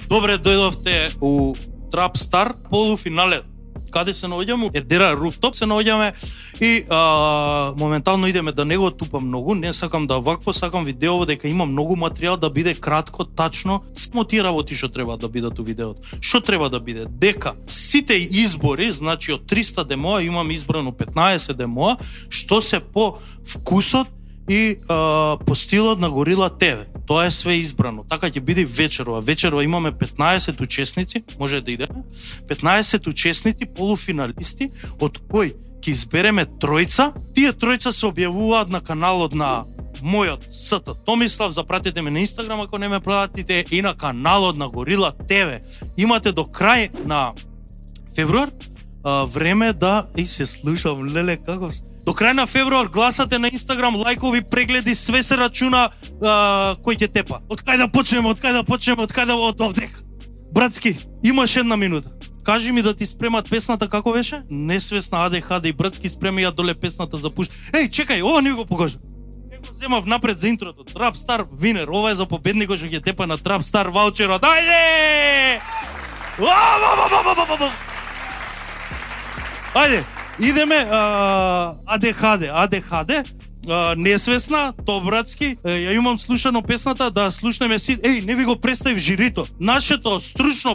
Добре, дојдовте у Trap Star полуфинале. Каде се наоѓаме? Едера Rooftop се наоѓаме и моментално идеме да него тупам многу, не сакам да вакво, сакам видеово дека има многу материјал да биде кратко, тачно, само тие работи што треба да бидат у видеото. Што треба да биде? Дека сите избори, значи од 300 демоа имам избрано 15 демоа, што се по вкусот и по стилот на Горила ТВ. Тоа е све избрано. Така ќе биде вечерова. Вечерова имаме 15 учесници, може да идеме. 15 учесници, полуфиналисти, од кои ќе избереме тројца. Тие тројца се објавуваат на каналот на мојот СТ Томислав, запратете ме на Инстаграм ако не ме пратите, и на каналот на Горила ТВ. Имате до крај на февруар време да и се слушам леле како до крај на февруар гласате на Инстаграм, лајкови, прегледи, све се рачуна кој ќе тепа. Од кај да почнеме, од овдека. Братски, имаш една минута. Кажи ми да ти спремат песната како беше? Несвесна АДХД и братски спреми ја доле песната за пуш. Еј, чекај, ова не го покажа. Не го земав напред за интрото. Trap Star винер, ова е за победникот што ќе тепа на Trap Star ваучерот. Ајде! Ајде! Идеме АДХД, несвесна, то братски, ја имам слушано песната, да слушнеме си. Еј, не ви го представив жирито. Нашето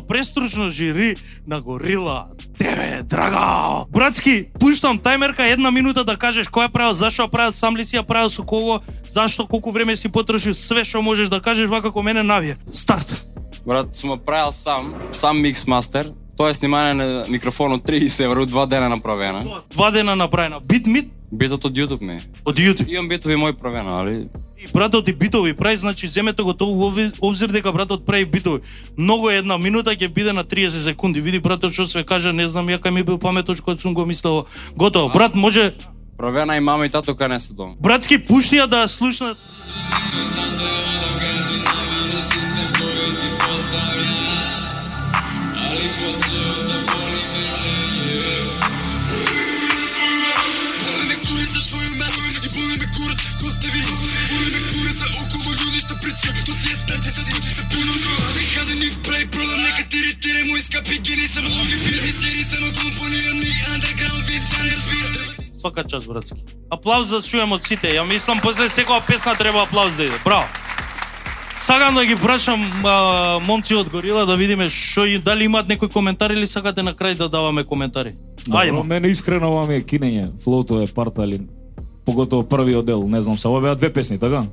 престручно жири на Горила ТВ, драга! Братски, пуштам тајмерка, една минута да кажеш кој ја правил, зашто ја правил, сам ли си ја правил, со кого, зашто, колку време си потрошил, све што можеш да кажеш, вака како мене навие. Старт! Брат, сум правил сам микс-мастер. Тоа е снимање на микрофонот 30 евро, 2 дена направена. 2 дена направена. Бит? Битот од YouTube ми. Од YouTube? Имам битови мои правена, али... И братот и битови прави, значи земете го тоа обзир дека братот прави битови. Многу е, една минута ќе биде на 30 секунди. Види братот што све каже, не знам, ја кај ми бил паметоч кога сум го мислел. Готово. Брат, може... Правена и мама и тато кај не се дома. Братски, пушти ја да слушнат. Свака час, братски. Аплауз да чуем од сите. Ја мислам после секоја песна треба аплауз да иде. Браво. Сакам да ги прашам момци од Горила да видиме што дали имаат некој коментар или сакате на крај да даваме коментари. Ајде. Мене искрено ова ми е кинење. Флоуто е парта или поготово првиот дел, не знам, само беа 2 песни, така?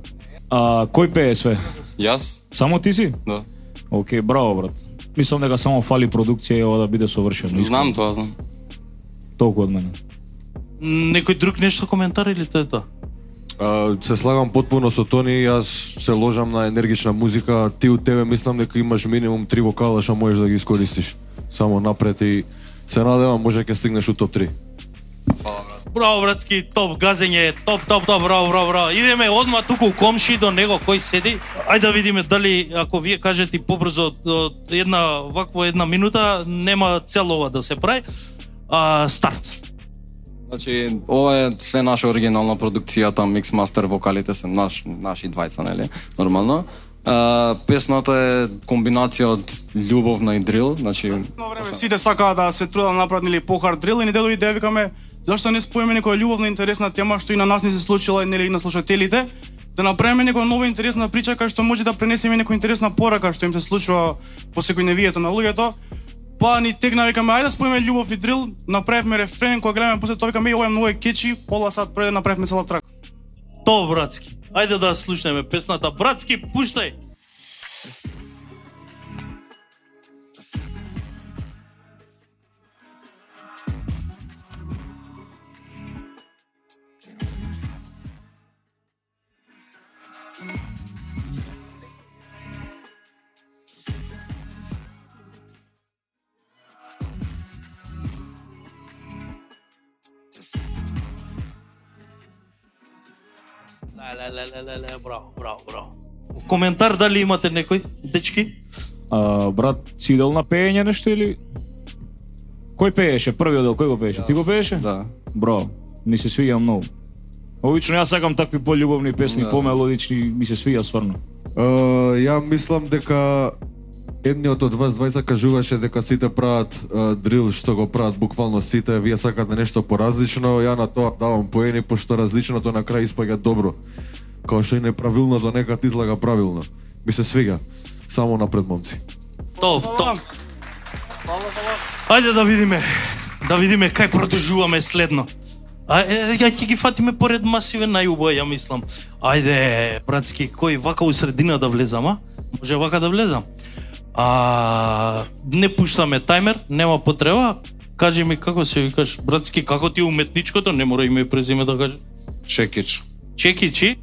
Кој пее све? Јас. Само ти си? Да. Океј, браво брат. Мислам дека само фали продукција и ова да биде совршено. Знам тоа, знам. Толку од мене. Некој друг нешто коментар или тоа? Се слагам потпуно со Тони, јас се ложам на енергична музика, ти од тебе мислам дека имаш минимум 3 вокала што можеш да ги искористиш. Само напред и се надевам може ќе стигнеш у топ 3. Браво, братски, топ газење, топ, браво. Идеме одма туку комши до него кој седи. Ајде да видиме дали ако вие кажете побрзо од една минута нема цело ова да се прави. Старт. Значи, ова е све наша оригинална продукција, там микс-мастер, вокалите се наши двајца, нели? Нормално. Песната е комбинација од љубовна и дрил, значи... На време сите сакаат да се трудат да направат нели по-хард дрил и ни делови да викаме зашто не споеме некоја љубовна интересна тема што и на нас не се случила нели на слушателите, да направиме некоја нова интересна прича кај што може да пренесеме некоја интересна порака што им се случува во секојдневието на луѓето. Па ни тегна викаме ајде да споеме љубов и дрил, направивме рефрен, кога гледаме после тоа викаме ова е многу кечи, пола сат пред да направивме цела трака. То братски. Ајде да слушнеме песната. Братски, пуштај. Браво. Коментар дали имате некој, дечки? Брат, си идел на пеење нешто или? Кој пееше? Првиот дел, кој го пееше? Ти го пееше? Да. Браво, ми се свиѓа многу. Обично јас сакам такви пољубовни песни, помелодични, ми се свиѓа стварно. Ја мислам дека Едниот од вас двајца кажуваше дека сите прават дрил што го прават буквално сите, вие сакате нешто поразлично, ја на тоа давам поени пошто различното на крај испаѓа добро. Као што и неправилното некад излага правилно. Ми се свига. Само напред, момци. Топ. Ајде да видиме кај продолжуваме следно. Ја ќе ги фатиме поред масиве најубаво, ја мислам. Ајде, братски, кој вака у средина да влезам, а? Може вака да влезам? Не пуштаме тајмер, нема потреба. Кажи ми како се викаш, братски, како ти е уметничкото, не мора име и презиме да кажеш. Чекич. Чекичи?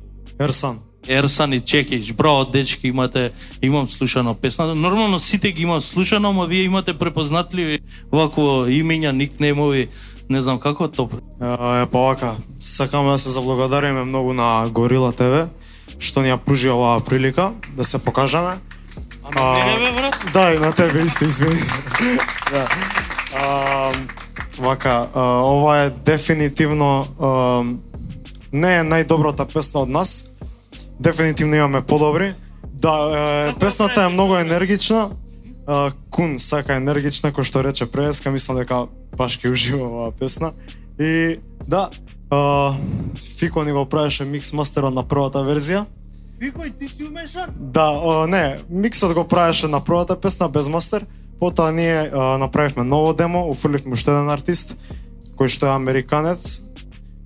Ерсан и Чекич. Браво, дечки, имам слушано песната. Нормално сите ги имам слушано, ама вие имате препознатливи вако имења, никнеймови, не знам како, топ. Па вака, сакаме да се заблагодариме многу на Горила ТВ, што ни ја пружи оваа прилика да се покажаме. Не бе, брат? Да, и на тебе исто, извини. Да. Вака, ова е дефинитивно не е најдобрата песна од нас. Дефинитивно имаме подобри. Да, песната е многу енергична. Кун сака енергична, кој што рече преска, мислам дека баш ќе ужива оваа песна. И да, Фико ни го правеше микс мастерот на првата верзија. Фико, и ти си умешан? Да, не, миксот го правеше на првата песна без мастер. Потоа ние направивме ново демо, уфрливме уште еден артист кој што е американец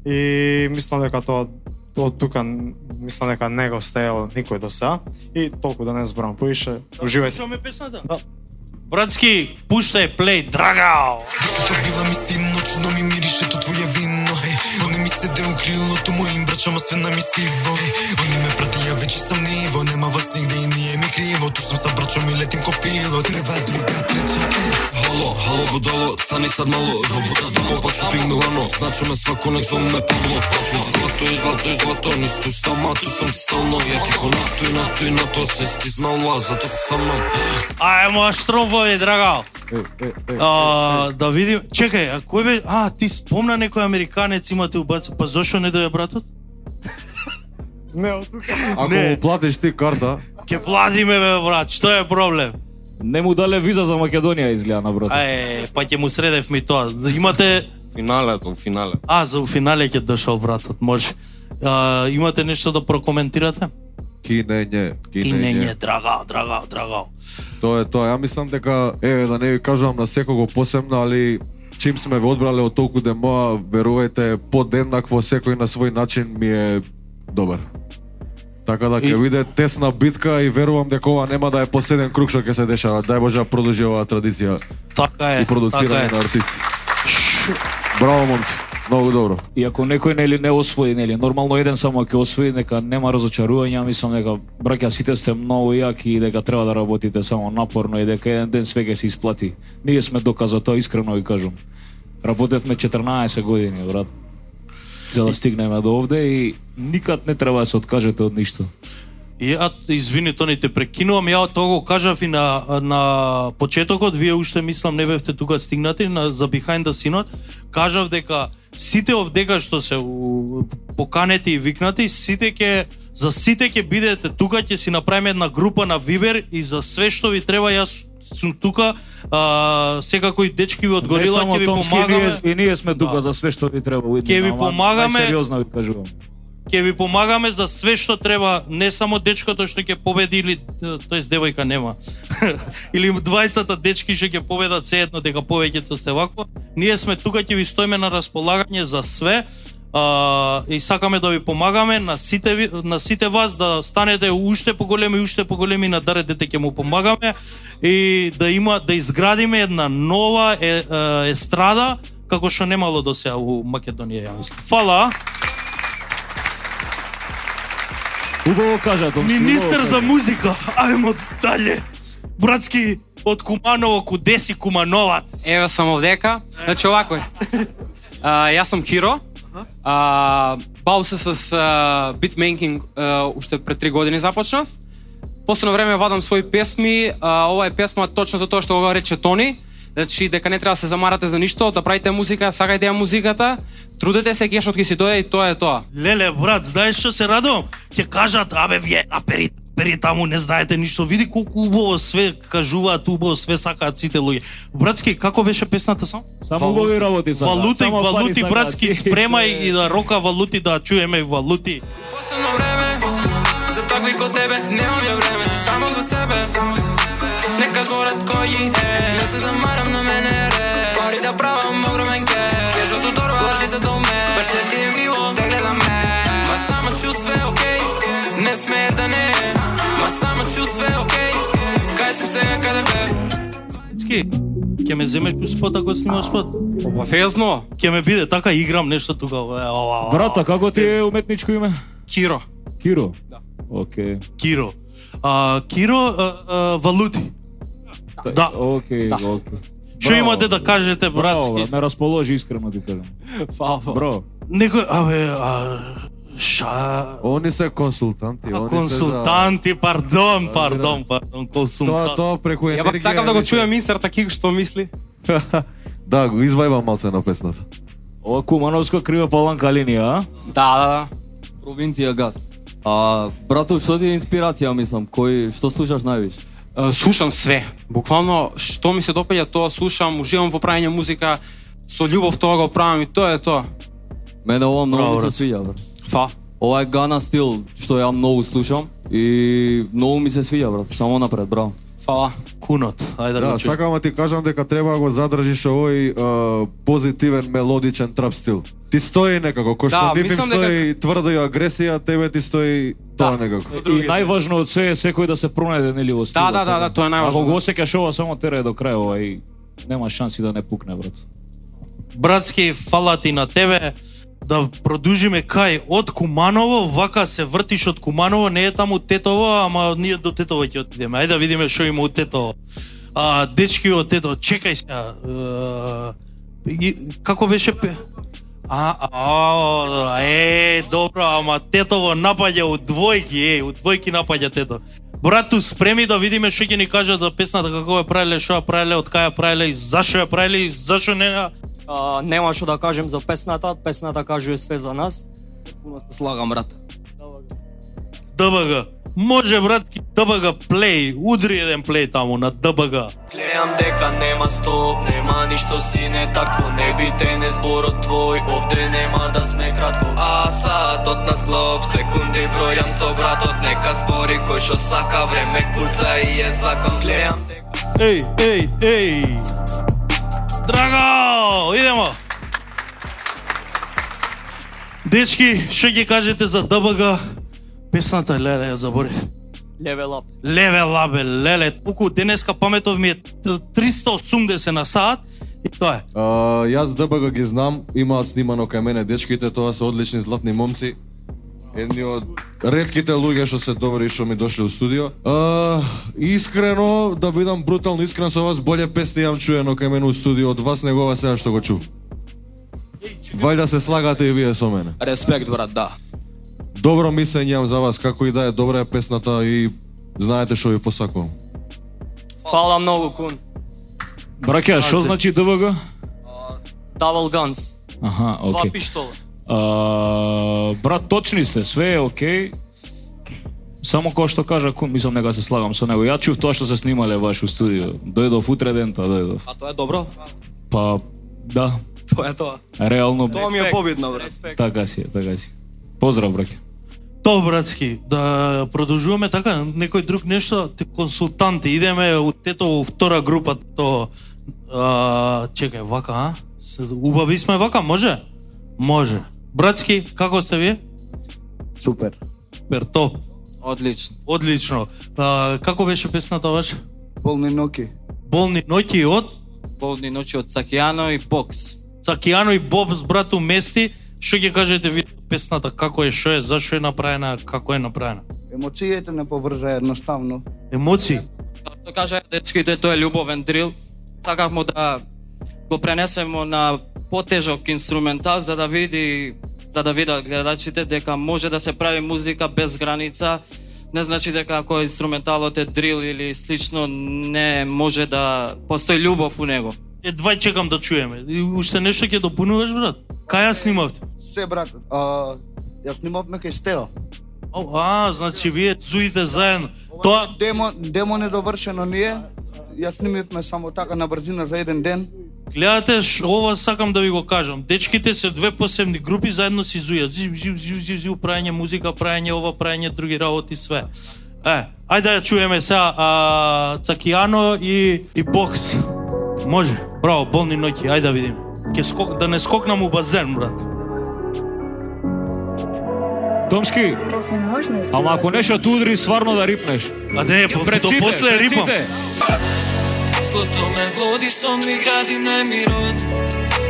и мислам дека тоа од тука мислам дека не го стаел никој до сега и толку да не зборам поише. Уживајте. Слушаме песната? Да. Братски, пуштај плей, Драгал! Десето била ми си ночно ми миришето твоје вино. Они ми седе у крилото моим брачама све на ми сиво. Они ме пратија вече сам ниво, нема вас нигде и nije ми криво. Ту сам са брачом и летим ко пилот. Прва, друга, треча. Halo budalo, stani sad malo. Robota damo pa shopping Milano. Znači me svako nek zovu me Pablo. Paču zlato i zlato, nisi tu sama, tu sam ti stalno. Jak je ko na to, sve si ti znala, zato si sa mnom. Ајмо штромпови, Драгал. Да видим. Чекај, а кој бе? Ти спомна некој американец имате убаца. Па зошто не дојде братот? Не, од тука. Ако Не. му платиш ти карта, Ке платиме бе, брат. Што е проблем? Не му дале виза за Македонија изгледа на брат. Па ќе му средев ми тоа. Имате Финалето. за финале ќе дошол братот, може. Имате нешто да прокоментирате? кинење. Драгал. Тоа е тоа. Ја мислам дека, да не ви кажувам на секого посебно, али чим сме ве одбрале од толку демоа, верувајте, подеднакво секој на свој начин ми е добар. Така да ќе биде тесна битка и верувам дека ова нема да е последен круг што ќе се дешава. Дај Боже да продолжи оваа традиција Така е. и продуцирање на артисти. Браво, момци. Многу добро. И ако некој не освои, нормално еден само ќе освои, нека нема разочарување, мислам дека браќа сите сте многу јаки и дека треба да работите само напорно и дека еден ден све ќе се исплати. Ние сме доказ за тоа, искрено ви кажам. Работевме 14 години, брат, за да стигнеме до овде и никад не треба да се откажете од ништо. И извини, Тони, те прекинувам, ја тоа го кажав и на почетокот, вие уште мислам не бевте тука стигнати за Behind the Scene. Кажав дека сите овдека што се поканети и викнати, за сите ќе бидете тука, ќе си направиме една група на Viber и за све што ви треба јас сум тука, секако и дечки ви од Горила ќе ви помагаме. И ние сме тука за све што ви треба. Ќе ви помагаме. Сериозно ви кажувам. Ќе ви помагаме за све што треба, не само дечкото што ќе победи или тоест девојка нема. Или двајцата дечки што ќе победат, се едно дека повеќето сте вакво. Ние сме тука, ќе ви стоиме на располагање за све. И сакаме да ви помагаме на сите вас да станете уште поголеми на Даре дете ќе му помагаме и да изградиме една нова естрада како што немало до сега у Македонија, ја мислам. Фала. Убаво кажа, Томски. Министер за музика, ајмо дале. Братски, од Куманово, Кудеси Кумановац. Ева сам овдека. Значи овако е. Јас сум Киро. Бавам се с битмейкинг уште пред 3 години започнав. Последно време вадам своји песми. Ова е песма точно за тоа што го рече Тони. Значи дека не треба да се замарате за ништо, да правите музика, сакајте ја музиката, трудете се, кешот ќе си дое и тоа е тоа. Леле, брат, знаеш што се радувам? Ќе кажат, вие раперите бери таму, не знаете ништо, види колку убаво све кажуваат, убаво све сакаат сите луѓе. Братски, како беше песната сам? Само убави работи сакаат. Валути, Само пари валути, сакаат братски, сите. спремај и да рока валути, да чуеме валути. Последно време, за такви ко тебе, немам ја време, само за себе. Нека зборат кој е, не се замарам на мене ре. Пари да правам огромен кеш, кешот уторва лажите до мен. Баш не ти е мило, те гледа ме. Ма само чу све окей, не смее да не е. Ма само чу све окей, кај сум сега каде бе. Братски, ќе ме земеш у спот ако снимаш спот? Обавезно. Ќе ме биде така, играм нешто тука. Брата, како ти е уметничко име? Киро. Киро? Да. Океј. Киро. Киро, валути. Да. Океј, океј. Што имате да кажете, Браво, братски? ме расположи искрено ти кажам. Фала. Бро. Некој, Они се консултанти, они се консултанти, пардон, консултант. Тоа преку Ја енергија. сакам да го чујам мистер Такик што мисли. Да, го извајбам малце на песната. Ова кумановска крива паланка линија, а? Да. Провинција Газ. Брато, што ти е инспирација, мислам? Што слушаш највише? Слушам све. Буквално што ми се допаѓа тоа слушам, уживам во правење музика, со љубов тоа го правам и тоа е тоа. Мене ова многу Браво, ми се брат. свиѓа, брат. Фа. Ова е Гана стил, што ја многу слушам и многу ми се свиѓа, брат. Само напред, браво. Фала. Кунот, ајде да Да, го чуј. сакам да ти кажам дека треба да го задржиш овој позитивен мелодичен трап стил. Ти стои некако, кој што Да, нив им мислам стои тврдо и агресија, тебе ти стои тоа некако. И најважно од се е секој да се пронајде нели во стилот. Да, тоа е најважно. Ако го осеќаш ова, само терај до крај ова и нема шанси да не пукне, брат. Братски, фала ти на тебе. Да продужиме кај од Куманово, вака се вртиш од Куманово, не е таму Тетово, ама ние до Тетово ќе отидеме. Ајде да видиме што има од Тетово. Дечки од Тетово, чекај сега. Како беше добро, ама Тетово напаѓа од двојки, од двојки напаѓа Тето. Брату, спреми да видиме што ќе ни кажат за песната, како ја правеле, што ја правеле, од кај ја правеле и зашо ја правеле, и зашо не. Нема што да кажем за песната, песната кажува све за нас. Пуно се слагам, брат. ДБГ. Може, братки, ДБГ плей, удри еден плей таму на ДБГ. Гледам дека нема стоп, нема ништо сине, такво не бите, не зборот твој, овде нема да сме кратко. Саатот на сглоб, секунди бројам со братот, нека збори кој што сака, време куца и е закон. Гледам дека... Ей! Драго, идемо! Дечки, што ќе кажете за ДБГ? Песната, леле, ја заборив. Level up. Level up, леле, толку денеска паметов ми е 380 на саат и тоа е. Јас ДБГ ги знам, имаат снимано кај мене дечките, тоа се одлични златни момци. Едни од ретките луѓе што се добри што ми дошли у студио. Искрено, да бидам брутално искрен со вас, боле песни јам чуено кај мене у студио од вас него ова сега што го чув. Вајда се слагате и вие со мене. Респект, брат, да. Добро мислење имам за вас, како и да е добра е песната и знаете што ви посакувам. Фала многу, Кун. Браќа, што значи ДБГ? Double Guns. Аха, Два окей. пиштола. Брат, точни сте, све е окей. Само кој што кажа Кун, мислам дека се слагам со него. Ја чув тоа што се снимале ваш у студио. Дојдов утре дента, дојдов. А тоа е добро? Па, да, Тоа е тоа. реално. Тоа ми е победно, брат. Така си, така си. Поздрав, браќа. То, братски, да продолжуваме така, некој друг нешто, консултанти, идеме у Тетово втора група, то чекај, вака, а? Убави сме вака, може? Може. Братски, како сте вие? Супер. Супер, топ. Одлично. Одлично. Како беше песната ваша? Болни ноки. Болни ноќи од Болни ночи од Цакијано и Бокс. Цакијано и Бобс, брату, Мести. Што ќе кажете ви песната, како е, што е, зашо е направена, како е направена? Емоциите не повржа едноставно. Емоции? Тоа кажа дечките, тоа е љубовен дрил. Сакавме да го пренесеме на потежок инструментал за да видат гледачите дека може да се прави музика без граница. Не значи дека ако инструменталот е дрил или слично не може да постои љубов у него. Едва чекам да чуеме. И уште нешто ќе допунуваш, брат? Кај ја снимавте? Се, брат, ја снимавме кај Стео. Значи вие зуите заедно. Тоа Демо недовршено ние. Ја снимивме само така на брзина за еден ден. гледате, ова сакам да ви го кажам. Дечките се две посебни групи, заедно си зујат. Зив, праење музика, праење ова, праење други работи, све. Ајде да ја чуеме сега Цакијано и Бокс. Може. Браво, болни ноќи, ајде да видим. Да не скокнам у базен, брат. Томски, ама ако нешто те удри, сварно да рипнеш. А не, до после рипам. Злото ме води, сон ми гради немирот.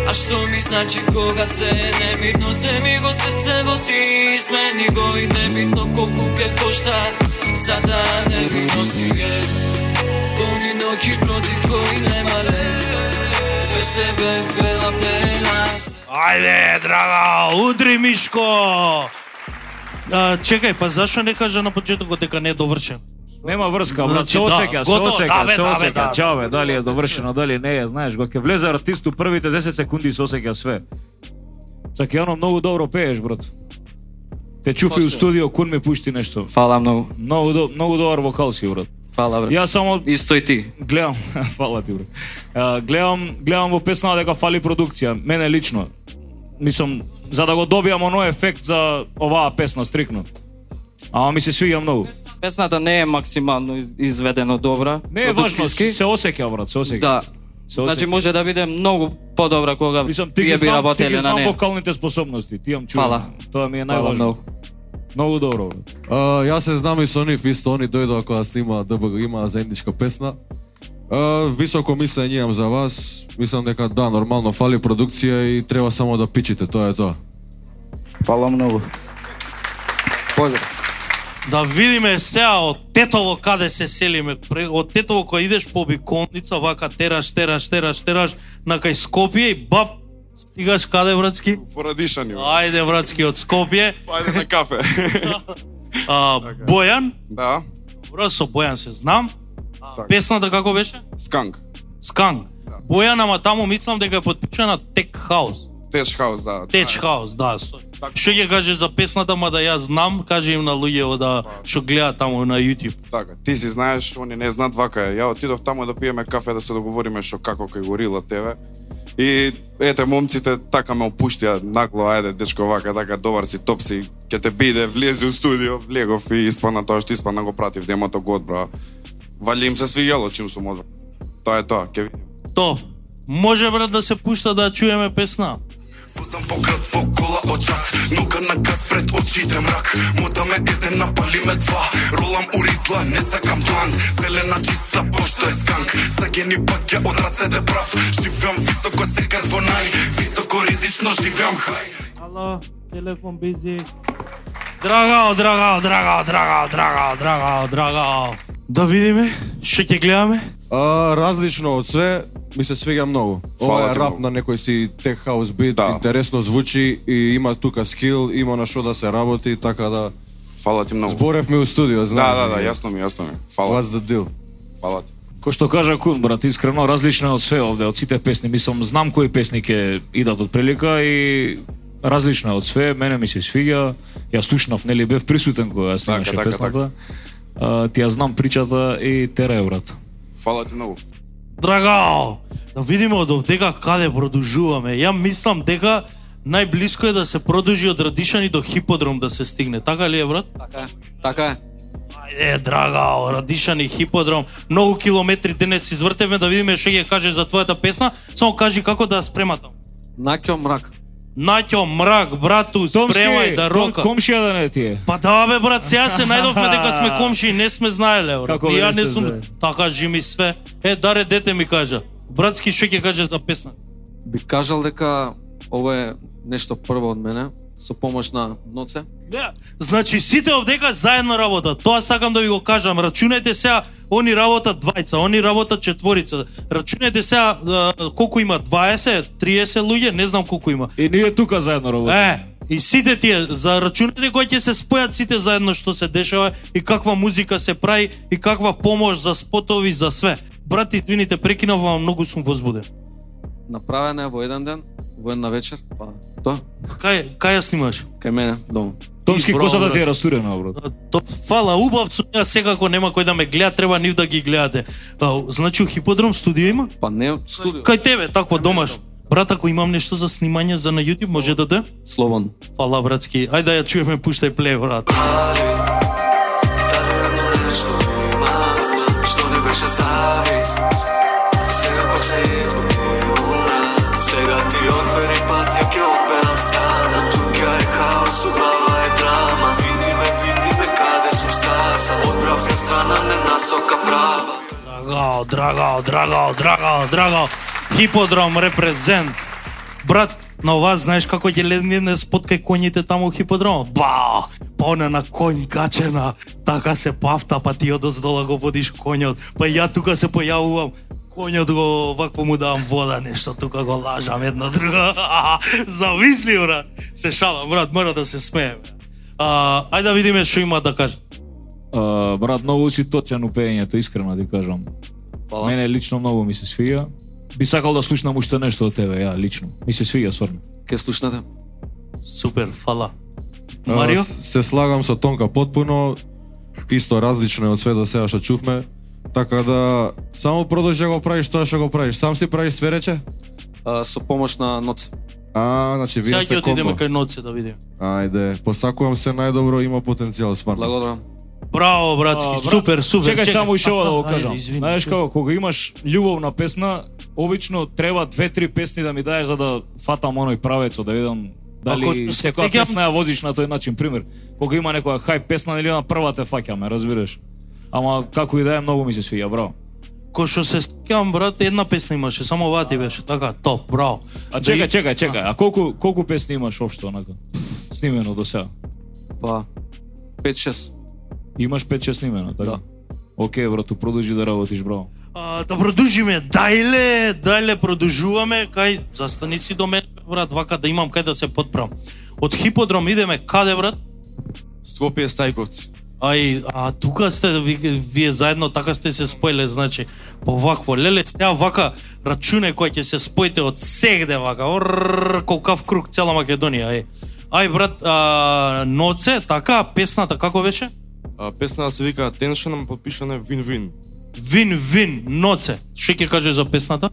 А што ми значи кога се немирно, земи го срцево ти, смени го и небитно колку ке кошта. Сада невинности е, полни ноќи против кои нема лек. Без себе велам не нас. Ајде, драга, удри Мишко! Чекај, па зашо не кажа на почетокот дека не е довршен? Нема врска, брат, се осеќа. Чао, дали е довршено, дали не е, знаеш, го ќе влезе артист у првите 10 секунди се осеќа све. Цакијано, многу добро пееш, брат. Те чуфи у студио, кун ми пушти нешто. Фала многу. Многу добар вокал си, брат. Фала, брат. Ја само Исто и ти. гледам, фала ти, брат. Гледам во песната дека фали продукција, мене лично. Мислам, за да го добијам оној ефект за оваа песна стрикно. Ама ми се свиѓа многу. Песната не е максимално изведено добра. Не е важно, продукциски. се осеќа, брат, се осеќа. Да. Значи може да биде многу подобра кога тие би работеле на знам неа. вокалните способности, ти јам чувам. Фала. Тоа ми е Фала најважно. многу. Многу добро, брат. Јас се знам и со нив, исто они дојдоа кога снима ДБГ, има заедничка песна. Високо мислење имам за вас. Мислам дека да, нормално фали продукција и треба само да пичите, тоа е тоа. Фала многу. Поздрав. Да видиме сега од Тетово каде се селиме. Од Тетово кога идеш по обиколница, вака тераш на кај Скопје и бап, стигаш каде, братски? Во Радишани. Ајде, братски, од Скопје. Ајде на кафе. Бојан. Да. Добро, со Бојан се знам. Песната како беше? Сканк. Бојан, ама таму мислам дека е подпишана Tech House. Tech House, да. Tech House, да. Што ќе каже за песната, ма да ја знам, каже им на луѓето да што гледаат таму на YouTube. Така, ти си знаеш, они не знаат вака е. Ја отидов таму да пиеме кафе, да се договориме што како кај горила тебе. И ете момците така ме опуштија нагло, ајде дечко вака, така добар си, топ си, ќе те биде, влези у студио, влегов и испана тоа што испана го пратив, демото год, бра. Вали им се свиѓало чим сум одвр. Тоа е тоа, ќе видим. Топ. Може, брат, да се пушта да чуеме песна? Возам пократ во кола очак, нога на газ пред очите мрак. Мотаме еден, напали ме два, ролам уризла, не сакам план. Зелена чиста, пошто е сканк, сагени пак ја од раце прав. Живеам високо, секад во високо ризично живеам хај. Ало, телефон бизи. Драгал. Да видиме, што ќе гледаме? Различно од све, ми се свиѓа многу. Ова е рап на некој си tech house beat, интересно звучи и има тука скил, има на што да се работи, така да... Фала ти многу. Зборевме у студио, знаеш. Да, јасно ми. Фала. What's the deal? Фала ти. Кој што кажа Кун, брат, искрено различно е од све овде, од сите песни. Мислам, знам кои песни ќе идат од прилика и различно е од све, мене ми се свиѓа. Ја слушнав, нели бев присутен кога ја снимаше песната. Ти ја знам причата и терај, брат. Фала ти многу. Драгал, да видиме од овдека каде продолжуваме. Ја мислам дека најблиско е да се продолжи од Радишани до Хиподром да се стигне. Така ли е, брат? Така е. Ајде, Драгал, Радишани, Хиподром, многу километри денес извртевме да видиме што ќе каже за твојата песна. Само кажи како да ја спрематам. Наќо мрак. Наќо мрак, брату, спремај да рока. Комшија да не ти е. Па да бе, брат, сега се најдовме дека сме комши и не сме знаеле, брат. Како Ја не не сте сум знаеле? така жими све. Даре дете ми кажа. Братски, што ќе каже за песна? Би кажал дека ова е нешто прво од мене, со помош на Ноце. Значи сите овдека заедно работат. Тоа сакам да ви го кажам. Рачунајте сега, они работат двајца, они работат четворица. Рачунајте сега колку има 20, 30 луѓе, не знам колку има. И ние тука заедно работиме. И сите тие, за рачунајте кои ќе се спојат сите заедно што се дешава и каква музика се прави и каква помош за спотови, за све. Брат, извините, прекинав, ама многу сум возбуден. Направена е во еден ден, во една вечер, па тоа. Кај ја снимаш? Кај мене, дома. Томски, браво, косата брат. ти е растурена, брат. Фала, убав сум ја, секако нема кој да ме гледа, треба нив да ги гледате. Значи у Хиподром студио има? Па не студио. Кај тебе, такво домаш. Брат, ако имам нешто за снимање за на YouTube, може да да? Слободно. Фала, братски. Ајде да ја чуеме, пуштај плей, брат. Што не беше завист, сега пак се изгуби умрат. Сега ти одбери пат, ја ке одберам страна. Тука е хаос, у глава е драма. Види ме каде сум стаса. Одбравме страна, не насока права. Драго. Хиподром репрезент. Брат, на вас знаеш како ќе легне спот кај коњите таму у Хиподром? Ба! Па она на конј качена, така се пафта, па ти одоздола го водиш коњот, па ја тука се појавувам, коњот го вакво му давам вода, нешто тука го лажам една друга. Зависли, брат. Се шалам, брат, мора да се смееме. Ајде да видиме што има да каже. Брат, многу си точен у пеењето, искрено ти кажам. Мене лично многу ми се свија. Би сакал да слушнам уште нешто од тебе, ја лично. Ми се свија, стварно. Ке слушнете? Супер, фала. Марио? Се слагам со Тонка потпуно, исто различно е од све до сега што чувме, така да само продолжи да го правиш тоа што го правиш. Сам си правиш свирече? Со помош на Ноце. Значи вие Сега сте ќе отидеме комбо. кај Ноце да видиме. Ајде, посакувам се најдобро, има потенцијал стварно. Благодарам. Браво, братски, супер. Чекај само уште ова да го Ајде, кажам. извини. Знаеш како, кога имаш љубовна песна, обично треба 2-3 песни да ми даеш за да фатам оној правецот, да видам дали Ако секоја стегам- песна ја возиш на тој начин, пример. Кога има некоја хајп песна, нели на прва те фаќаме, разбираш. Ама како и да е, многу ми се свија, браво. Кој што се сеќавам, брат, една песна имаше, само оваа ти беше, така, топ, браво. А чекај. А колку песни имаш општо онака? Снимено до сега? Па 5-6. Имаш 5-6 снимено, така? Да. Океј, брато, продолжи да работиш, браво. Да продолжиме, дајле продолжуваме, кај застаници до мене, брат, вака да имам кај да се подправам. Од Хиподром идеме каде, брат? Скопје Стајковци. Тука сте, вие заедно така сте се споиле, значи, по вакво, леле, сега вака рачуне кој ќе се споите од сегде, вака, колкав круг цела Македонија, брат, Ноце, така, песната како беше? Песната се вика Tension, ама подпишана Вин-Вин. Вин-Вин, Ноце. Што ќе каже за песната?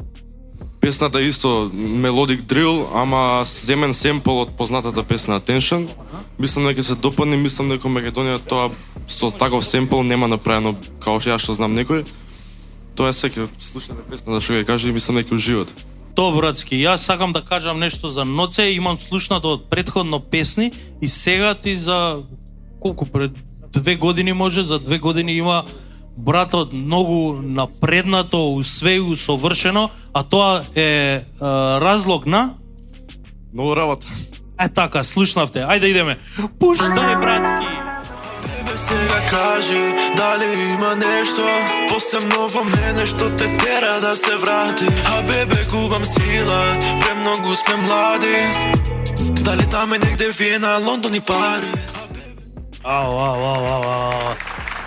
Песната исто мелодик дрил, ама земен семпл од познатата песна Tension. Мислам дека се допадне, мислам дека Македонија тоа со таков семпл нема направено како што ја што знам некој. Тоа е секој слушате песната што ќе каже и мислам дека уживате. То, братски, јас сакам да кажам нешто за Ноце, имам слушнато од претходно песни и сега ти за колку пред 2 години може, за 2 години има братот многу напреднато, све усовршено, а тоа е разлог на Многу работа. Така, слушнавте. Ајде идеме. Пуштај, братски. Бебе, сега кажи, дали има нешто посебно во мене што те тера да се вратиш. А бебе, губам сила, премногу сме млади. Дали там е негде Виена, Лондон и Париз.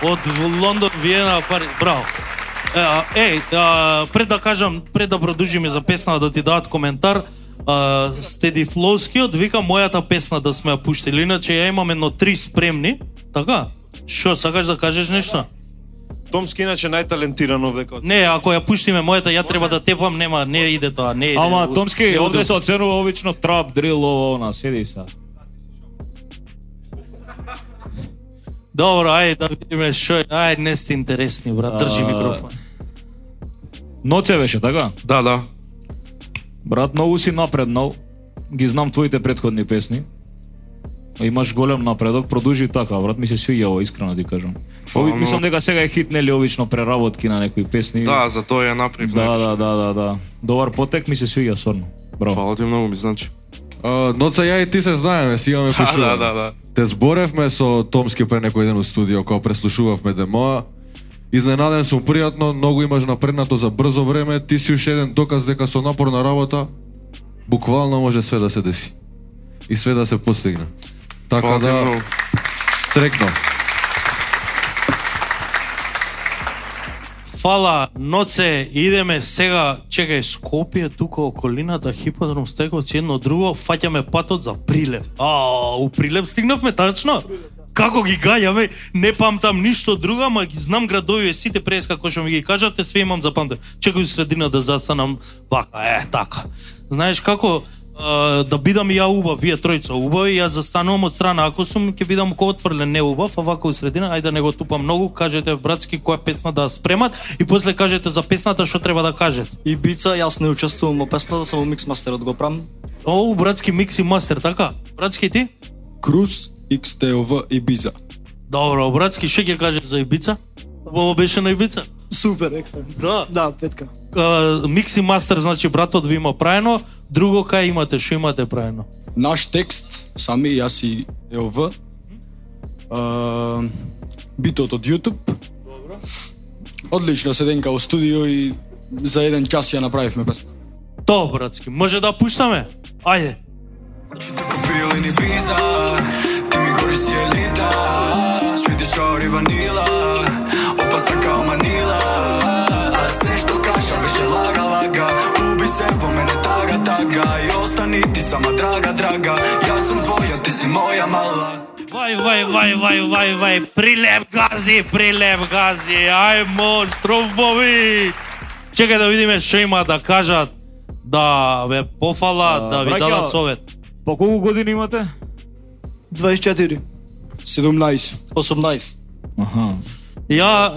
Од Лондон, Виена, Париз. Браво. Пред да продолжиме за песна да ти дадат коментар, Стеди Флоускиот вика мојата песна да сме ја пуштили, иначе ја имам едно 3 спремни, така? Шо, сакаш да кажеш нешто? Томски иначе најталентиран овде код. Не, ако ја пуштиме мојата, ја треба да тепам, не иде тоа, не иде. Ама Томски, Не овде одам. се оценува обично трап, дрил, ова, она, седи са. Добро, ајде да видиме шо е. Ајде, не сте интересни, брат, држи микрофон. Ноце беше, така? Да. Брат, многу си напреднал. Ги знам твоите претходни песни. Имаш голем напредок, продолжи така, брат, ми се свиѓа ова, искрено ти кажам. Мислам дека сега е хит, нели, обично преработки на некои песни. Да, за тоа ја направив. Да. Добар потек, ми се свиѓа, стварно. Браво. Фала ти многу, ми значи. Ноца, ја и ти се знаеме, си имаме пишуваме. Да. Те зборевме со Томски пред некој ден у студио, кога преслушувавме демоа. Изненаден сум пријатно, многу имаш напреднато за брзо време, ти си уште еден доказ дека со напорна работа буквално може све да се деси. И све да се постигне. Така Фала ти да, многу. срекно. фала, Ноце, идеме сега, чекај, Скопје, тука околината, Хиподром, Стековци, едно друго, фаќаме патот за Прилеп. У Прилеп стигнавме, тачно? Како ги гаѓаме, не памтам ништо друго, ама ги знам градовиве сите прес како што ми ги кажавте, све имам запамтен. Чекај средина да застанам вака, така. Знаеш како да бидам и ја убав, вие тројца убави, јас застанувам од страна, ако сум ќе бидам ко отврлен не убав, а вака у средина, ајде да не го тупам многу, кажете братски која песна да спремат и после кажете за песната што треба да кажете. Ибица, јас не учествувам во песната, само микс мастерот го правам. Братски микс и мастер, така? Братски ти? Круз, XTOV, Ибица. Добро, братски, што ќе кажеш за Ибица? Убаво беше на Ибица? Супер, екстра. Да. Да, петка. Микс и мастер, значи братот ви има праено, друго кај имате, што имате праено? Наш текст, сами, јас и ЕОВ. Битот од YouTube. Добро. Одлично седенка во студио и за 1 час ја направивме песна. То, братски, може да пуштаме? Ајде. Купил ни биза, ти ми гори си елита, свити шаори ванила, опасна као манила, а се што кажа беше лага, лага, уби се во мене тага, тага, и остани ти сама драга, драга, јас сум твоја, ти си моја мала. Вај, Прилеп гази, ај монструmovi. Чекај да видиме што има да кажат, да ве пофала, да ви дадат совет. По колку години имате? 24, 17, 18. Аха. Ја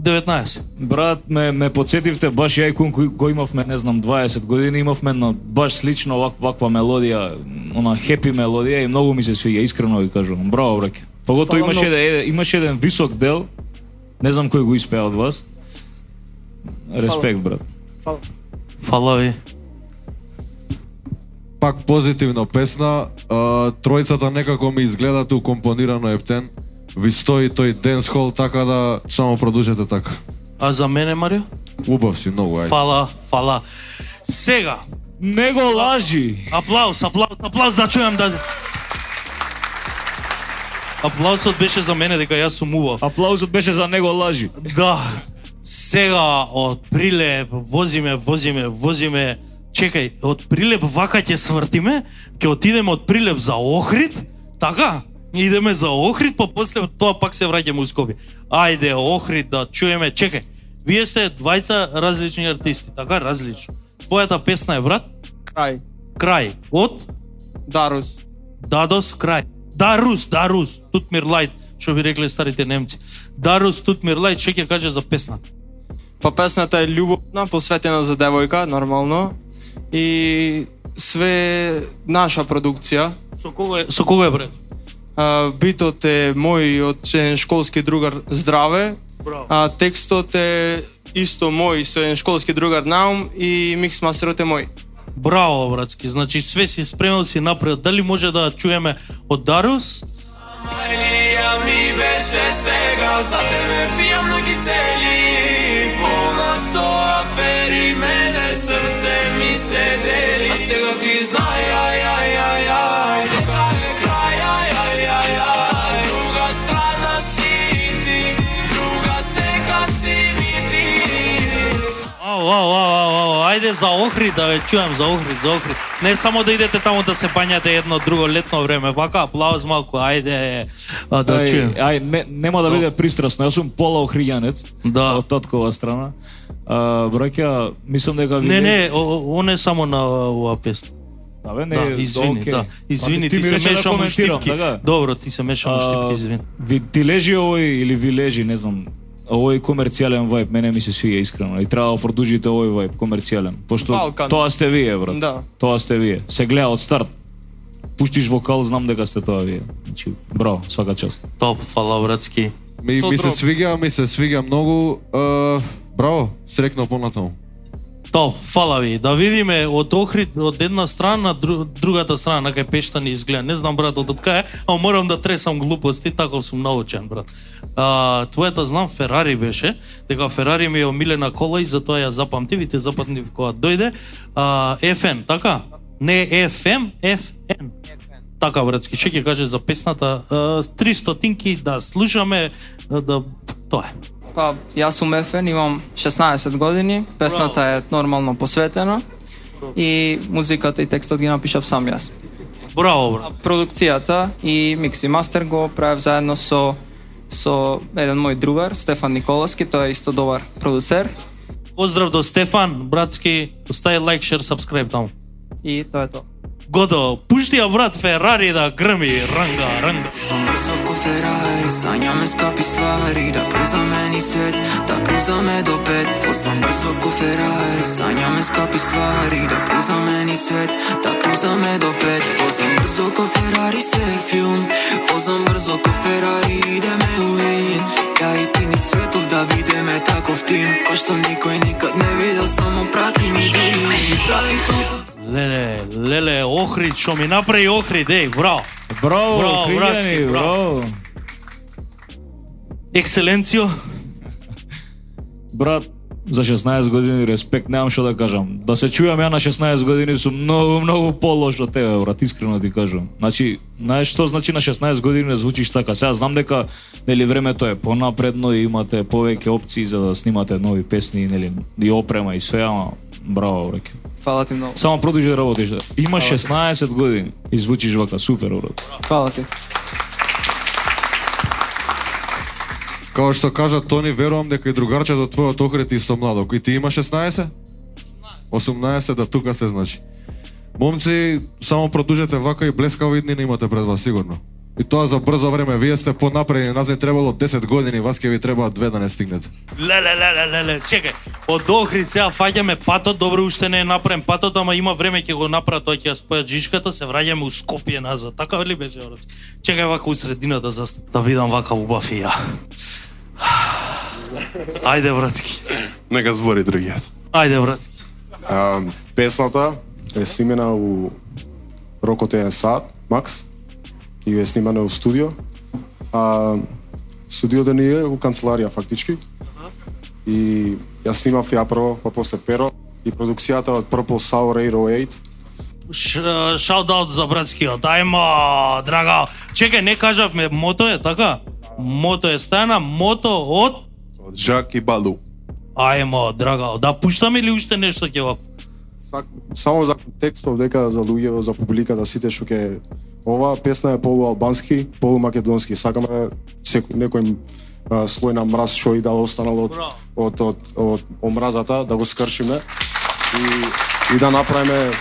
19. Брат, ме подсетивте, баш ја и кој имавме, не знам, 20 години, имавме на баш слично ваква мелодија, она хепи мелодија и многу ми се свиѓа, искрено ви кажувам. Браво, браке. Погото имаше еден висок дел, не знам кој го испеа од вас. Респект, брат. Фала ви. Пак позитивна песна, тројцата некако ми изгледа ту компонирано ептен. Ви стои тој денсхол, така да само продолжете така. А за мене, Марио? Убав си многу, ајде. Фала. Сега. Не го лажи. Аплауз да чујам да... Аплаузот беше за мене дека јас сум убав. Аплаузот беше за него лажи. Да. Сега од Прилеп возиме. Чекај, од Прилеп вака ќе свртиме, ќе отидеме од Прилеп за Охрид, така? Идеме за Охрид, па после тоа пак се враќаме у Скопје. Ајде, Охрид да чуеме. Чекај, вие сте двајца различни артисти, така? Различно. Твојата песна е, брат? Крај. Од? Дарус. Дадос, крај. Дарус. Тутмир лајт, што би рекле старите немци. Дарус, Тутмир лајт, што ќе каже за песната? Па песната е љубовна, посветена за девојка, нормално. И све наша продукција. Со кого е брат? Битот е мој од еден школски другар Здраве. Браво. Текстот е исто мој со еден школски другар Наум и микс мастерот е мој. Браво, братски. Значи све си спремил си напред. Дали може да чуеме од Дарус? Мајлија ми беше сега, за тебе пијам ноги цели, полна со афери, мене срце ми се дели. А сега ти знај, ај, дека е крај, ај, друга страна си ти, друга сека си ми ти. Ајде за Охрид да ве чујам, за Охрид. Не само да идете таму да се бањате едно друго летно време, вака аплауз малку, ајде да чујам. Нема да биде пристрасно, јас сум пола охријанец, од таткова страна. Браќа, мислам дека ви... Не, он е само на оваа песна. Извини, ти се мешам у штипки. Добро, ти се мешам у штипки, извини. Ти лежи овој или ви лежи, не знам, овој комерцијален вајб, мене ми се свија искрено и треба да продолжите овој вајб комерцијален, пошто тоа сте вие, брат. Да. Тоа сте вие. Се гледа од старт. Пуштиш вокал, знам дека сте тоа вие. Значи, браво, свака част. Топ, фала, братски. Ми се свиѓа многу. Браво, срекно понатаму. Топ, фала ви. Да видиме од Охрид, од една страна, другата страна, кај Пештани изгледа. Не знам, брат, од кај е, а морам да тресам глупости, таков сум научен, брат. Твојата знам Ферари беше, дека Ферари ми е омилена кола и затоа ја запамтив и те запамтив кога дојде. FN, така? Не FM, FN. Така, братски, што ќе каже за песната? 300 да слушаме, да... Тоа е. Па, јас сум Ефен, имам 16 години, песната е нормално посветена и музиката и текстот ги напишав сам јас. Браво, брат. Продукцијата и микс и мастер го правев заедно со еден мој другар, Стефан Николовски, тој е исто добар продусер. Поздрав до Стефан, братски, остави лайк, шер, сабскрайб таму. И тоа е тоа. Готово, пушти ја брат Ферари да грми, ранга. Сум брзо ко Ферари, сањаме скапи ствари, да крузаме ни свет, да крузаме до пет. Возам брзо ко Ферари, сањаме скапи ствари, да крузаме ни свет, да крузаме до пет. Возам брзо ко Ферари, се е филм, возам брзо ко Ферари, идеме у лин. Ја и ти ни светов да бидеме таков тим, кој што никој никад не видел, само прати ми дим. Леле, Охрид, што ми направи Охрид, браво. Браво, братски, браво. Екселенцио. Брат, за 16 години респект, немам што да кажам. Да се чујам ја на 16 години сум многу полош од тебе, брат, искрено ти кажам. Значи, знаеш што значи на 16 години да звучиш така? Сега знам дека нели времето е понапредно и имате повеќе опции за да снимате нови песни, нели, и опрема и све, ама браво, браке. Фала ти многу. Само продолжи да работиш. Имаш 16 години и звучиш вака, супер, брат. Фала ти. Као што кажа Тони, верувам дека и другарчето твојот Охрид исто младо. И ти имаш 16? 18, да тука се значи. Момци, само продужете вака и блескави дни имате пред вас, сигурно. И тоа за брзо време, вие сте понапредни, нас не требало 10 години, вас ќе ви треба 2 да не стигнете. Леле, чекај. Од Охрид сега фаќаме патот, добро уште не е направен патот, ама има време ќе го направат, тоа ќе ја спојат жишката, се враќаме у Скопје назад. Така ли беше, брат? Чекај вака у средината да видам вака убав и ја. Ајде, братски. Нека збори другиот. Ајде, братски. Песната е снимена у рокот еден сат, макс, и е снимана у студио. Студиото ни е у канцеларија, фактички. И ја снимав ја прво, па после Перо, и продукцијата од Purple Sour 808. Шаут-аут за братскиот. Ајмо, драго. Чекај, не кажавме, мото е, така? Мото е стана, мото од Жак и Балу. Ајмо, драго. Да пуштаме или уште нешто ќе вака? Само за контекстов, дека за луѓето, за публиката, сите што ќе... Ова песна е полуалбански, полумакедонски. Сакаме некој слој на мраз што и да останало од омразата, да го скршиме и да направиме,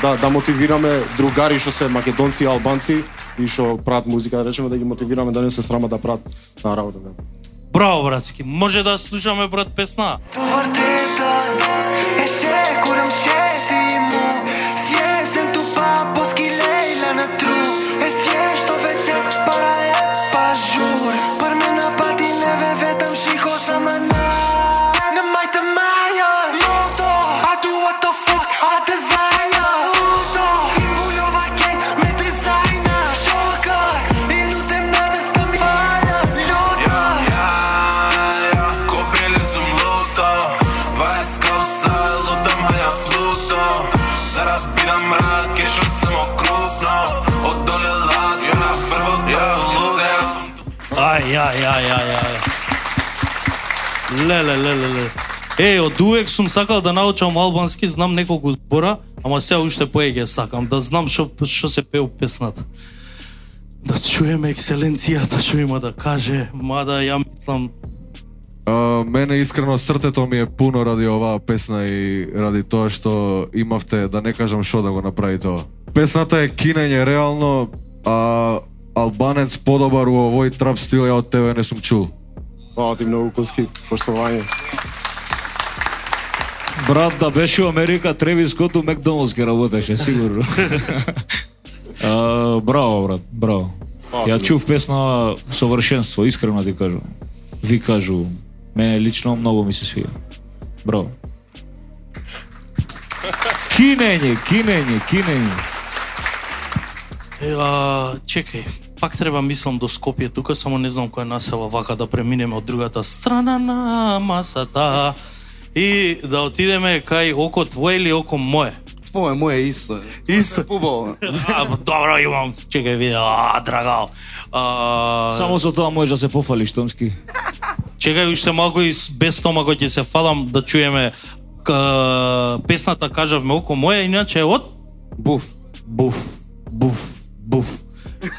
да мотивираме другари што се македонци и албанци и што прават музика, да речеме, да ги мотивираме да не се срамат да прават таа работа. Браво, братски. Може да слушаме, брат, песна? Леле. Од увек сум сакал да научам албански, знам неколку збора, ама сега уште поеќе сакам, да знам што се пее у песната. Да чуеме екселенцијата што има да каже, мада ја мислам... Мене искрено срцето ми е пуно ради оваа песна и ради тоа што имавте, да не кажам што да го направи тоа. Песната е кинење реално, а албанец подобар у овој трап стил ја од тебе не сум чул. Фала ти многу, Коски, поштовање. Брат, да беше у Америка, Тревис Скот у Макдоналдс ке работеше, сигурно. Браво, брат, браво. Ја чув песна совршенство, искрено ти кажам. Ви кажу, мене лично многу ми се свија. Браво. Кинење. Чекај, пак треба мислам до Скопје, тука само не знам која насела вака да преминеме од другата страна на масата и да отидеме кај око твое или око мое. Твое, мое исто. Исто. Убаво. Добро имам, чекај видео, драгал. Само со тоа можеш да се пофалиш, Томски. Чекај уште малку и без стомако ќе се фалам да чуеме песната кажавме око моја, иначе од Буф.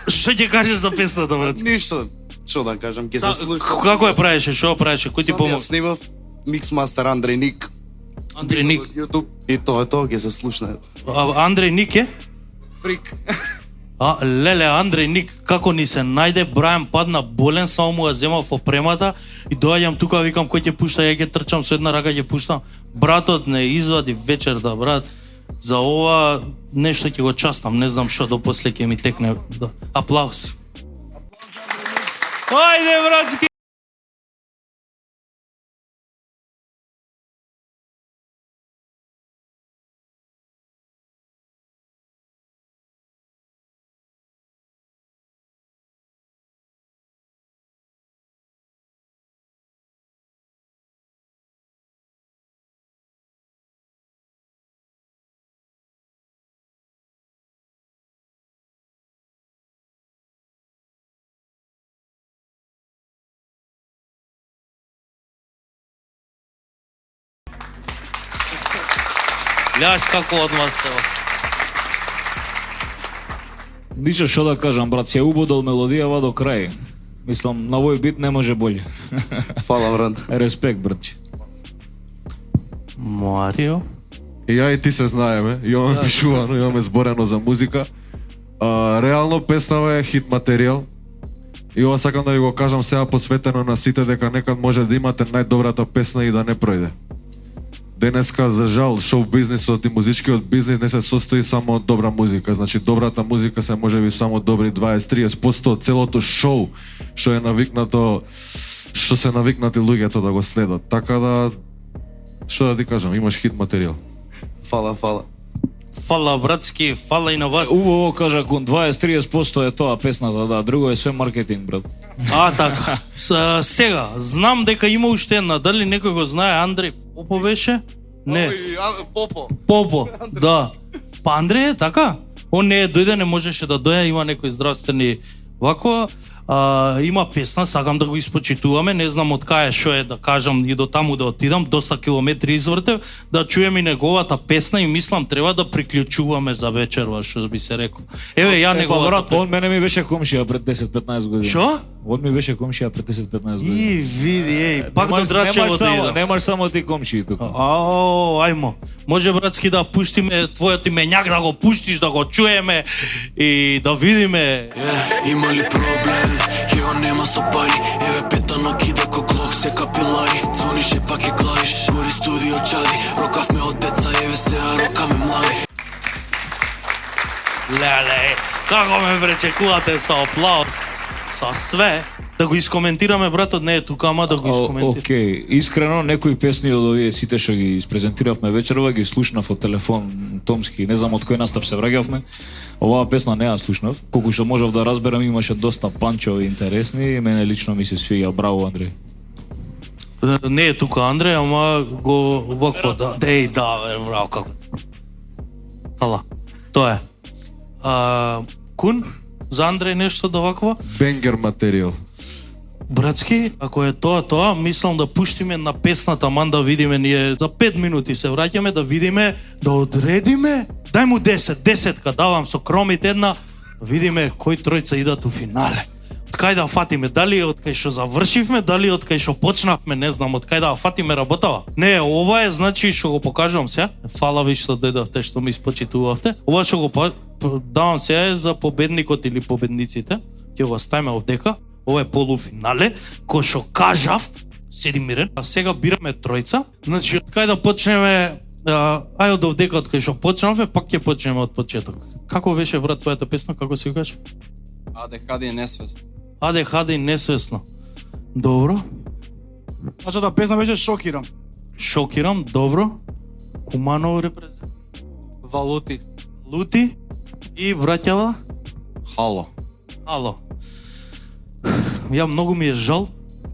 Што ќе кажеш за песната, брат? Ништо. Што да кажам, ќе се слушам. Како ја правеше, што ја правеше, кој ти Ја помогна? снимав миксмастер Андреј Ник. Андреј Ник. YouTube и тоа ќе се слушне. Андреј Ник е? Фрик. Леле, Андреј Ник, како ни се најде, Брајан падна болен, само му ја земав опремата и доаѓам тука, викам кој ќе пушта, ја ќе трчам со една рака ќе пуштам. Братот не извади вечерта, брат. За ова нешто ќе го частам, не знам што, до после ќе ми текне. Аплауз. Ајде, братски! Гледаш како одма се. Ништо што да кажам, брат, си ја убодол мелодијава до крај. Мислам, на овој бит не може боле. Фала, брат. Респект, братче. Марио? И ја и ти се знаеме, имаме пишувано, имаме зборено за музика. Реално песнава е хит материјал. И ова сакам да ви го кажам сега посветено на сите дека некад може да имате најдобрата песна и да не пројде. Денеска, за жал, шоу бизнисот и музичкиот бизнис не се состои само од добра музика. Значи, добрата музика се може би само добри 20-30% од целото шоу што е навикнато, што се навикнати луѓето да го следат. Така да, што да ти кажам, имаш хит материјал. Фала. Фала, братски, фала и на вас. Убаво кажа, кон 20-30% е тоа песната, да, друго е све маркетинг, брат. Така. Сега, знам дека има уште една, дали некој го знае, Андреј Попо беше? Не. Попо, да. Па Андреј е така? Он не е дојде, не можеше да дојде, има некои здравствени ваква. Има песна, сакам да го испочитуваме, не знам од кај што е да кажам и до таму да отидам, доста километри извртев, да чуем и неговата песна и мислам треба да приклучуваме за вечерва, што би се рекол. Еве ја неговата. Брат, он мене ми беше комшија пред 10-15 години. Што? Он ми беше комшија пред 10-15 години. И види, пак до Драчево да идам. Немаш само ти комшии тука. Ајмо. Може, братски, да пуштиме твојот именјак, да го пуштиш, да го чуеме и да видиме. Има ли проблем? Кева нема со пари. Еве петано кида ко глок се капилари. Звонише пак е главиш. Гори студио чади. Рокавме од деца, еве сега рокаме млади. Леле, како ме пречекувате со аплауз, со све. Да го искоментираме, братот не е тука, ама да го искоментираме. Океј, искрено, некои песни од овие сите што ги испрезентиравме вечерва, ги слушнав од телефон томски, не знам од кој настап се враќавме. Оваа песна не ја слушнав, колку што можев да разберам, имаше доста панчови интересни, мене лично ми се свија, браво Андреј. Не е тука Андреј, ама го вакво, да, браво, како. Фала, тоа е. Кун, за Андреј нешто да вакво? Бенгер материјал. Братски, ако е тоа, мислам да пуштиме на песната, ман да видиме, ние за 5 минути се враќаме да видиме, да одредиме, дај му 10 давам со кромите една, видиме кој тројца идат у финале. Од кај да фатиме, дали од кај што завршивме, дали од кај што почнавме, не знам, од кај да фатиме работава. Не, ова е, значи, што го покажувам сега, фала ви што дојдовте, што ми испочитувавте. Ова што го давам сега е за победникот или победниците, ќе го ставиме овдека. Ова е полуфинале, кој што кажав, седи мирен, а сега бираме тројца. Значи, од кај да почнеме, ај од овдека од кај што почнавме, пак ќе почнеме од почеток. Како беше, брат, твојата песна, како си кажа? АДХД и несвесно. АДХД и несвесно. Добро. Нашата песна беше Шокирам. Шокирам, добро. Куманово репрезент. Валути. Лути. И браќава? Хало. Ја многу ми е жал,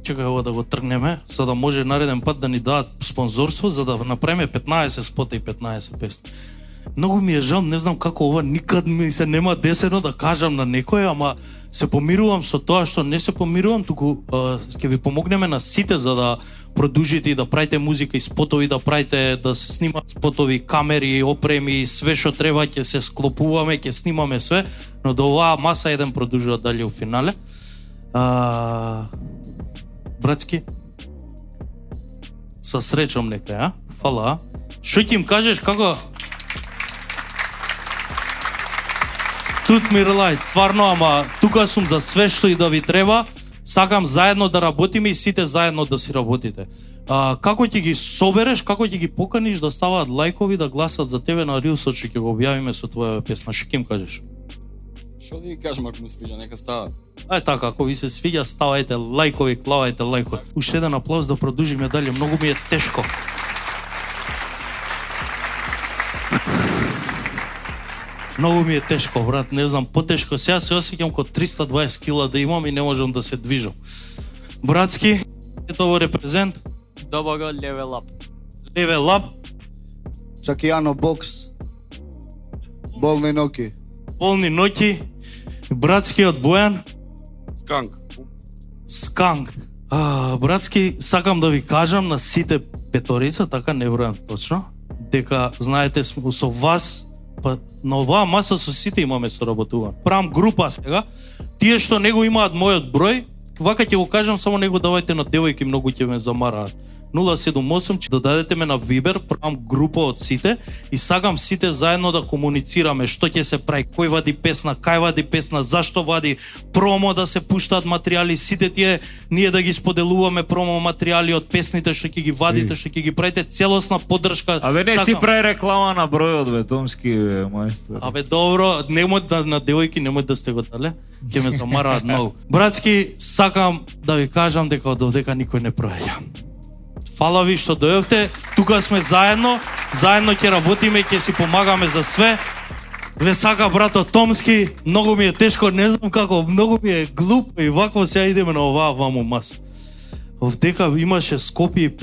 чекај ова да го тргнеме, за да може нареден пат да ни дадат спонзорство, за да направиме 15 спота и 15 песни. Многу ми е жал, не знам како ова никад ми се нема десено да кажам на некој, ама се помирувам со тоа што не се помирувам, туку ќе ви помогнеме на сите за да продолжите и да правите музика и спотови, да правите, да се снимаат спотови, камери, опреми, све што треба, ќе се склопуваме, ќе снимаме све, но до оваа маса еден продолжува дали у финале. Братски, са среќом некај, Фала. Што ќе им кажеш, како... Тут ми релајт, стварно, ама тука сум за све што и да ви треба. Сакам заедно да работиме и сите заедно да си работите. Како ќе ги собереш, како ќе ги поканиш да ставаат лајкови, да гласат за тебе на рилсот што ќе го објавиме со твоја песна, што ќе им кажеш? Што да ви кажам ако му свиѓа, нека става. Така, ако ви се свиѓа, ставајте лајкови, клавајте лајкови. Уште еден аплауз да продолжиме дале, многу ми е тешко. Многу ми е тешко, брат, не знам, потешко. Сега се осеќам ко 320 кила да имам и не можам да се движам. Братски, ето во репрезент. Добро, Level Up. Level Up. Чакијано Бокс. Болни ноки. Болни ноки. Братски од Бојан. Сканк. Сканк. Братски, сакам да ви кажам на сите петорица, така не бројам точно, дека, знаете, со вас, па на оваа маса со сите имаме соработуван. Правам група сега. Тие што не го имаат мојот број, вака ќе го кажам, само не го давајте на девојки, многу ќе ме замараат. 078 че додадете ме на Viber, правам група од сите и сакам сите заедно да комуницираме што ќе се прави, кој вади песна, кај вади песна, зашто вади, промо да се пуштаат материјали, сите тие ние да ги споделуваме промо материјали од песните што ќе ги вадите, што ќе ги правите, целосна поддршка. Абе не си прави реклама на бројот, бе, Томски, бе, мајстор. Абе добро, немој да на девојки немој да сте го дале, ќе ме замараат многу. Братски, сакам да ви кажам дека од овдека никој не проаѓа. Фала ви што дојавте, тука сме заедно, заедно ќе работиме, ќе си помагаме за све. Ве сака брато Томски, многу ми е тешко, не знам како, многу ми е глупо и вакво сега идеме на оваа ваму маса. Овдека имаше Скопје и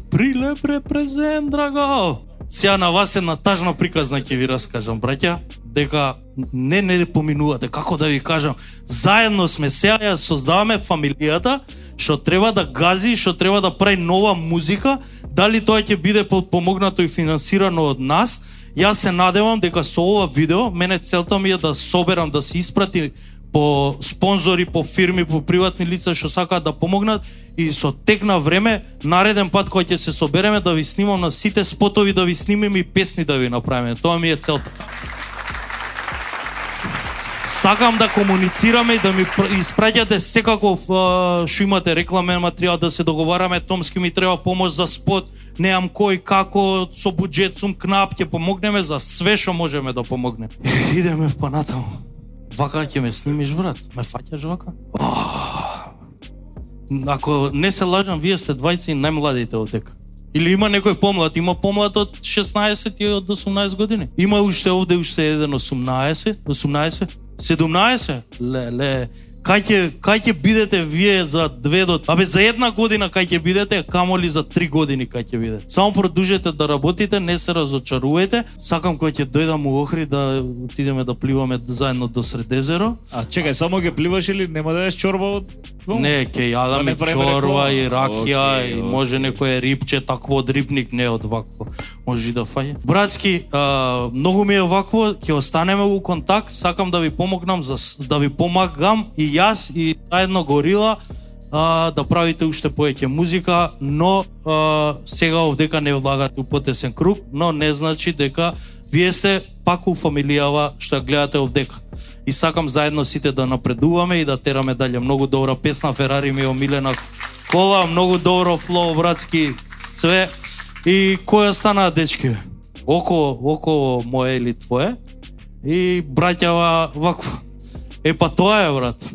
Прилеп репрезент, драго. Сега на вас една тажна приказна ќе ви раскажам, браќа, дека не поминувате, како да ви кажам, заедно сме сега, ја создаваме фамилијата, што треба да гази, што треба да прави нова музика, дали тоа ќе биде помогнато и финансирано од нас. Јас се надевам дека со ова видео, мене целта ми е да соберам, да се испрати по спонзори, по фирми, по приватни лица што сакаат да помогнат и со тек на време, нареден пат кога ќе се собереме да ви снимам на сите спотови, да ви снимиме и песни да ви направиме. Тоа ми е целта. Сакам да комуницираме и да ми испраќате секаков што имате рекламен материјал, да се договараме, Томски ми треба помош за спот, неам кој, како, со буџет сум кнап, ќе помогнеме за све што можеме да помогнеме. Идеме па натаму. Вака ќе ме снимиш, брат? Ме фаќаш вака? Ако не се лажам, вие сте двајца и најмладите овдека. Или има некој помлад? Има помлад од 16 и од 18 години. Има уште овде еден 18, 17? Леле. Кај ќе бидете вие за 2 до... Абе за една година кај ќе бидете, камоли за 3 години кај ќе бидете. Само продолжете да работите, не се разочарувајте. Сакам кој ќе дојдам у Охрид да отидеме да пливаме заедно до Средезеро. Чекај, само ќе пливаш или нема да јаш чорба од... Не, ќе јадаме чорба и ракија и може некој рипче, такво од рипник, не од вакво. Може и да фаје. Братски, многу ми е вакво, ќе останеме у контакт, сакам да ви помогнам, да ви помагам и јас и заедно Горила да правите уште повеќе музика, но сега овдека не влагате у потесен круг, но не значи дека вие сте пак у фамилијава што ја гледате овдека. И сакам заедно сите да напредуваме и да тераме дале. Многу добра песна, Ферари ми е омилена кола, многу добро флоу, братски, све. И која стана, дечки? Око мое или твое? И браќава вакво. Па тоа е, брат.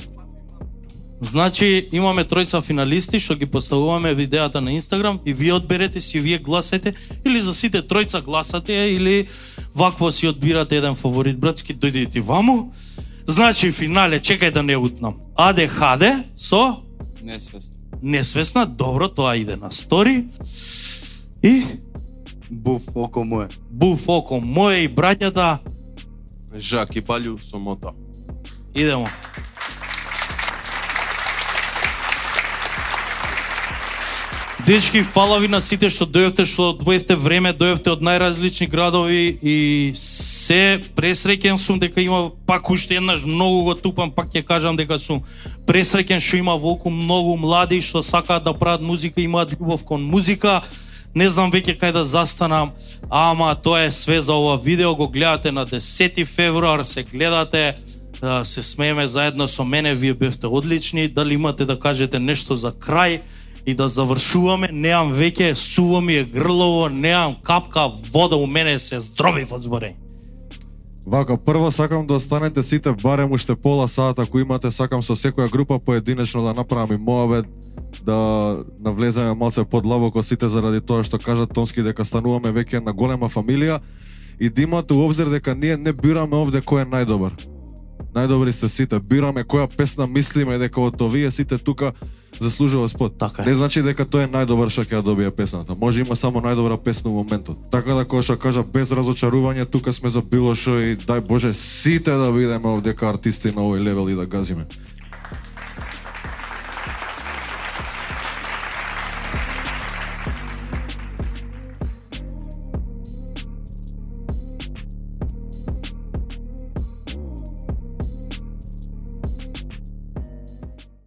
Значи, имаме тројца финалисти што ги поставуваме видеата на Инстаграм и вие одберете си, вие гласате, или за сите тројца гласате, или вакво си одбирате еден фаворит. Братски, дојдете ваму. Значи, финале, чекај да не утнам. АДХД со... Несвесна. Несвесна, добро, тоа иде на стори. И Буф око мое. Буф око мое и браќата. Жак и Балју со Мота. Идемо. Дечки, фала ви на сите што дојавте, што одвоевте време, дојавте од најразлични градови и се пресреќен сум дека има пак уште еднаш многу го тупам, пак ќе кажам дека сум пресреќен што има волку многу млади што сакаат да прават музика, имаат љубов кон музика. Не знам веќе кај да застанам, ама тоа е све за ова видео, го гледате на 10 февруар, се гледате, се смееме заедно со мене, вие бевте одлични, дали имате да кажете нешто за крај и да завршуваме, неам веќе, суво ми е грлово, неам капка вода у мене, се здробив од зборење. Вака, прво сакам да останете сите барем уште пола сат, ако имате, сакам со секоја група поединечно да направам и моавет, да навлеземе малце подлабоко сите заради тоа што кажат Томски дека стануваме веќе една голема фамилија и да имате у обзир дека ние не бираме овде кој е најдобар. Најдобри сте сите, бираме која песна мислиме дека од овие сите тука заслужува спот. Така е. Не значи дека тоа е најдобар што ќе ја добие песната. Може има само најдобра песна во моментот. Така да кога што кажа без разочарување, тука сме за било што и дај Боже сите да видиме овдека артисти на овој левел и да газиме.